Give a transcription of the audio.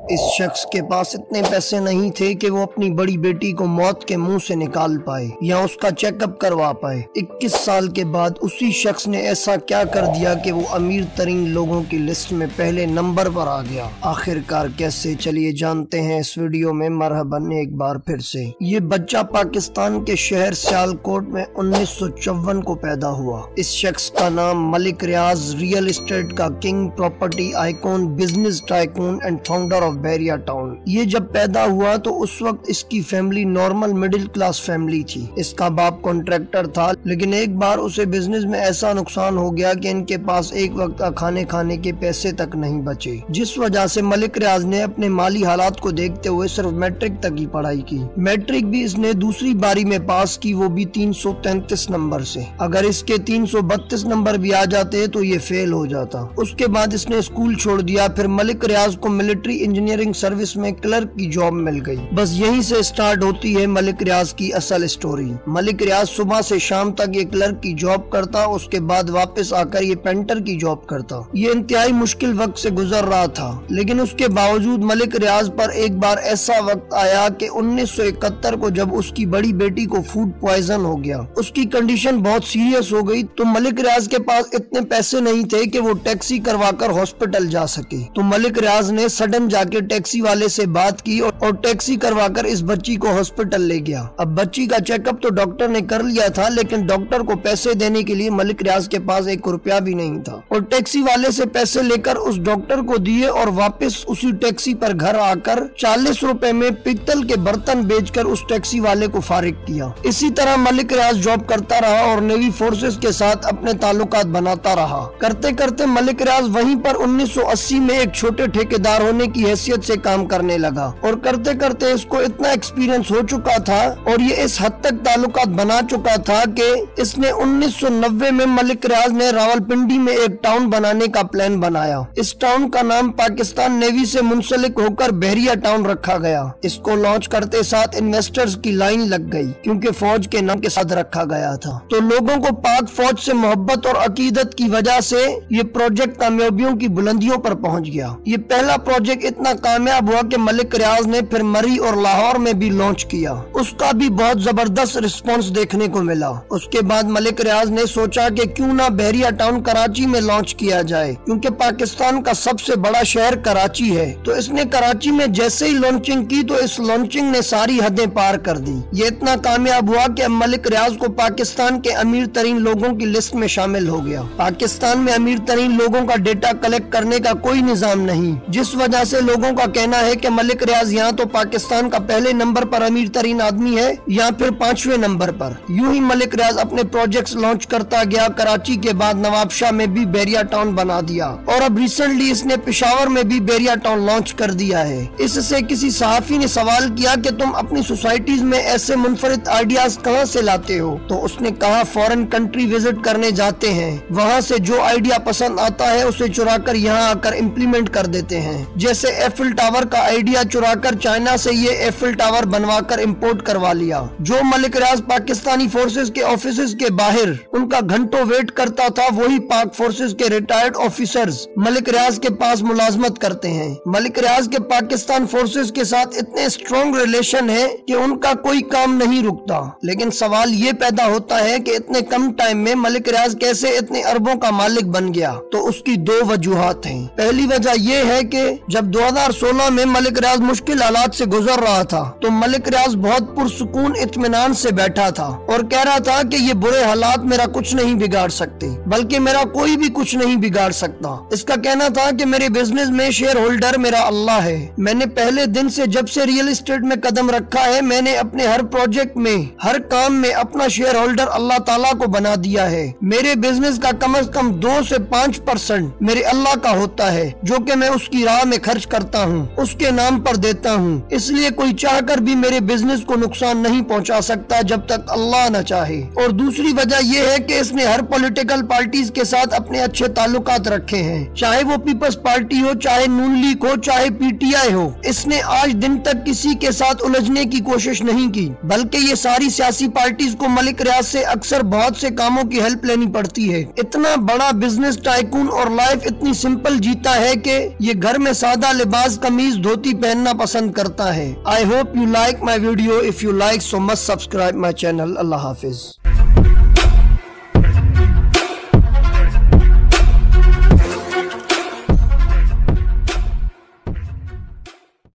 इस शख्स के पास इतने पैसे नहीं थे कि वो अपनी बड़ी बेटी को मौत के मुंह से निकाल पाए या उसका चेकअप करवा पाए। 21 साल के बाद उसी शख्स ने ऐसा क्या कर दिया कि वो अमीर तरीन लोगों की लिस्ट में पहले नंबर पर आ गया। आखिरकार कैसे, चलिए जानते हैं इस वीडियो में। मरहबन एक बार फिर से। ये बच्चा पाकिस्तान के शहर सियालकोट में 1954 को पैदा हुआ। इस शख्स का नाम मलिक रियाज, रियल एस्टेट का king, property icon, business tycoon and founder of Bahria Town. ये जब पैदा हुआ तो उस वक्त इसकी family normal middle class family थी। इसका बाप कॉन्ट्रैक्टर था, लेकिन एक बार उसे बिजनेस में ऐसा नुकसान हो गया कि इनके पास एक वक्त का खाने के पैसे तक नहीं बचे, जिस वजह से मलिक रियाज ने अपने माली हालात को देखते हुए सिर्फ मैट्रिक तक ही पढ़ाई की। मैट्रिक भी इसने दूसरी बारी में पास की, वो भी 333 नंबर से। अगर इसके 332 नंबर भी आ जाते तो ये फेल हो जाता। उसके बाद इसने स्कूल छोड़ दिया। फिर मलिक रियाज को मिलिट्री इंजीनियरिंग सर्विस में क्लर्क की जॉब मिल गई। बस यहीं से स्टार्ट होती है मलिक रियाज की असल स्टोरी। मलिक रियाज सुबह से शाम तक ये क्लर्क की जॉब करता, उसके बाद वापस आकर ये पेंटर की जॉब करता। ये इंतहाई मुश्किल वक्त से गुजर रहा था, लेकिन उसके बावजूद मलिक रियाज पर एक बार ऐसा वक्त आया कि 1971 को जब उसकी बड़ी बेटी को फूड पॉइजन हो गया। उसकी कंडीशन बहुत सीरियस हो गई, तो मलिक रियाज के पास इतने पैसे नहीं थे कि वो टैक्सी करवाकर हॉस्पिटल जा सके। तो मलिक रियाज ने सडन जाके टैक्सी वाले से बात की और टैक्सी करवाकर इस बच्ची को हॉस्पिटल ले गया। अब बच्ची का चेकअप तो डॉक्टर ने कर लिया था, लेकिन डॉक्टर को पैसे देने के लिए मलिक रियाज के पास 1 रुपया भी नहीं था। और टैक्सी वाले से पैसे लेकर उस डॉक्टर को दिए और वापस उसी टैक्सी पर घर आकर 40 रुपए में पित्तल के बर्तन बेचकर उस टैक्सी वाले को फारिग किया। इसी तरह मलिक रियाज जॉब करता रहा और नेवी फोर्सेस के साथ अपने ताल्लुकात बनाता रहा। करते करते मलिक रियाज वहीं पर 1980 में एक छोटे ठेकेदार होने की हैसियत से काम करने लगा और करते करते इसको इतना एक्सपीरियंस हो चुका था और ये इस हद तक ताल्लुकात बना चुका था कि इसने 1990 में मलिक रियाज ने रावलपिंडी में एक टाउन बनाने का प्लान बनाया। इस टाउन का नाम पाकिस्तान नेवी से मुंसलिक होकर बैरिया टाउन रखा गया। इसको लॉन्च करते साथ इन्वेस्टर्स की लाइन लग गई, क्योंकि फौज के नाम के साथ रखा गया था। तो लोगों को पाक फौज से मोहब्बत और अकीदत की वजह से ये प्रोजेक्ट कामयाबियों की बुलंदियों पर पहुंच गया। ये पहला प्रोजेक्ट इतना कामयाब हुआ कि मलिक रियाज ने फिर मरी और लाहौर में भी लॉन्च किया। उसका भी बहुत जबरदस्त रिस्पांस देखने को मिला। उसके बाद मलिक रियाज ने सोचा कि क्यों ना बैरिया टाउन कराची में लॉन्च किया जाए, क्योंकि पाकिस्तान का सबसे बड़ा शहर कराची है। तो इसने कराची में जैसे ही लॉन्चिंग की तो इस लॉन्चिंग ने सारी हदें पार कर दी। ये इतना कामयाब हुआ कि मलिक रियाज को पाकिस्तान के अमीर तरीन लोगों की लिस्ट में शामिल हो गया। पाकिस्तान में अमीर तरीन लोगों का डेटा कलेक्ट करने का कोई निजाम नहीं, जिस वजह से लोगों का कहना है कि मलिक रियाज यहाँ तो पाकिस्तान का पहले नंबर पर अमीर तरीन आदमी है या फिर 5वें नंबर पर। यूं ही मलिक रियाज अपने प्रोजेक्ट्स लॉन्च करता गया। कराची के बाद नवाबशाह में भी बैरिया टाउन बना दिया और अब रिसेंटली इसने पेशावर में भी बैरिया टाउन लॉन्च कर दिया है। इससे किसी सहाफी ने सवाल किया कि तुम अपनी सोसाइटीज में ऐसे मुनफरिद आइडियाज कहाँ से लाते हो? तो उसने कहा, फॉरेन कंट्री विजिट करने जाते हैं, वहाँ से जो आइडिया पसंद आता है उसे चुराकर यहाँ आकर इम्प्लीमेंट कर देते हैं। जैसे एफिल टावर का आइडिया चुराकर चाइना से ये एफिल टावर बनवाकर इंपोर्ट करवा लिया। जो मलिक रियाज पाकिस्तानी फोर्सेस के ऑफिसेज के बाहर उनका घंटों वेट करता था, वही पाक फोर्सेस के रिटायर्ड ऑफिसर्स मलिक रियाज के पास मुलाजमत करते हैं। मलिक रियाज के पाकिस्तान फोर्सेस के साथ इतने स्ट्रॉन्ग रिलेशन है कि उनका कोई काम नहीं रुकता। लेकिन सवाल ये पैदा होता है कि इतने कम टाइम में मलिक रियाज कैसे इतने अरबों का मालिक बन गया? तो उसकी 2 वजूहात हैं। पहली वजह ये है कि जब 2016 में मलिक रियाज मुश्किल हालात से गुजर रहा था, तो मलिक रियाज बहुत पुरसुकून इत्मीनान से बैठा था और कह रहा था कि ये बुरे हालात मेरा कुछ नहीं बिगाड़ सकते, बल्कि मेरा कोई भी कुछ नहीं बिगाड़ सकता। इसका कहना था कि मेरे बिजनेस में शेयर होल्डर मेरा अल्लाह है। मैंने पहले दिन से जब से रियल एस्टेट में कदम रखा है, मैंने अपने हर प्रोजेक्ट में, हर काम में अपना शेयर होल्डर अल्लाह ताला को बना दिया है। मेरे बिजनेस का कम से कम 2 से 5% मेरे अल्लाह का होता है, जो कि मैं उसकी राह में खर्च करता हूँ, उसके नाम पर देता हूँ। इसलिए कोई चाहकर भी मेरे बिजनेस को नुकसान नहीं पहुँचा सकता जब तक अल्लाह न चाहे। और दूसरी वजह यह है कि इसने हर पॉलिटिकल पार्टीज के साथ अपने अच्छे ताल्लुकात रखे हैं, चाहे वो पीपल्स पार्टी हो, चाहे नून लीग हो, चाहे PTI हो। इसने आज दिन तक किसी के साथ उलझने की कोशिश नहीं की, बल्कि ये सारी सियासी पार्टीज को मलिक रियाज से अक्सर बहुत से कामों की हेल्प लेनी पड़ती है। इतना बड़ा बिजनेस टाइकून और लाइफ इतनी सिंपल जीता है कि ये घर में सादा लिबास बाज कमीज धोती पहनना पसंद करता है। I hope you like my video. If you like so must subscribe my channel. Allah Hafiz.